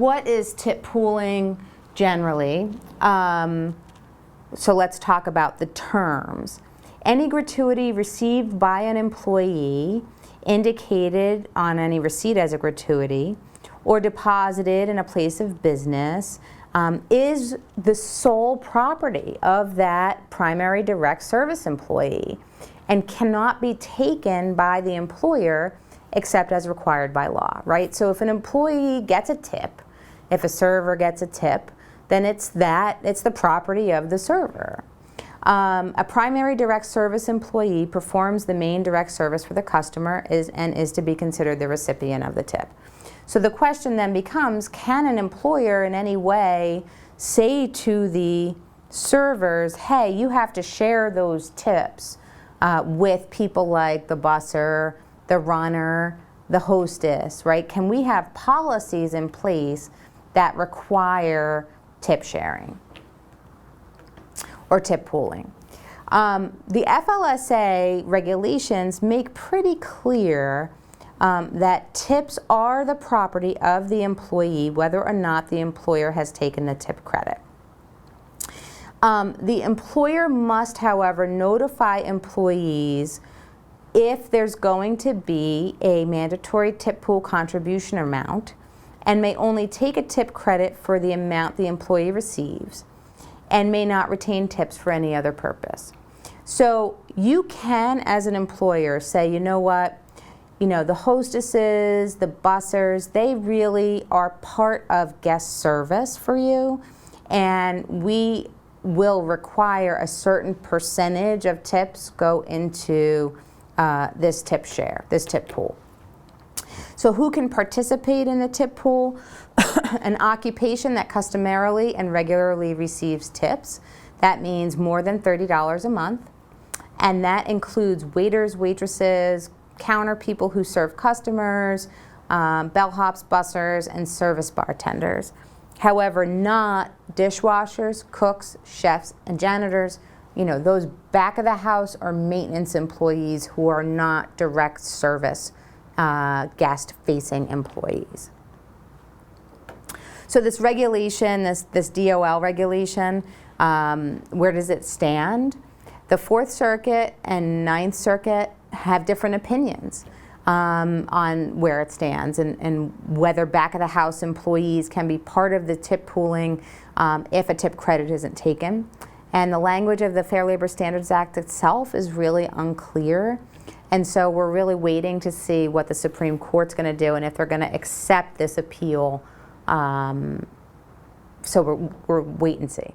what is tip pooling generally? So let's talk about the terms. Any gratuity received by an employee indicated on any receipt as a gratuity or deposited in a place of business is the sole property of that primary direct service employee and cannot be taken by the employer except as required by law, right? So if an employee gets a tip, if a server gets a tip, then it's the property of the server. A primary direct service employee performs the main direct service for the customer and is to be considered the recipient of the tip. So the question then becomes, can an employer in any way say to the servers, hey, you have to share those tips with people like the busser, the runner, the hostess, right? Can we have policies in place that require tip sharing or tip pooling? The FLSA regulations make pretty clear that tips are the property of the employee, whether or not the employer has taken the tip credit. The employer must, however, notify employees if there's going to be a mandatory tip pool contribution amount, and may only take a tip credit for the amount the employee receives, and may not retain tips for any other purpose. So you can, as an employer, say, you know what, the hostesses, the bussers, they really are part of guest service for you, and we will require a certain percentage of tips go into this tip share, this tip pool. So who can participate in the tip pool? An occupation that customarily and regularly receives tips. That means more than $30 a month. And that includes waiters, waitresses, counter people who serve customers, bellhops, bussers, and service bartenders. However, not dishwashers, cooks, chefs, and janitors, those back of the house or maintenance employees who are not direct service guest-facing employees. So this regulation, this DOL regulation, where does it stand? The Fourth Circuit and Ninth Circuit have different opinions on where it stands and whether back-of-the-house employees can be part of the tip pooling if a tip credit isn't taken. And the language of the Fair Labor Standards Act itself is really unclear. And so we're really waiting to see what the Supreme Court's going to do and if they're going to accept this appeal. So we're wait and see.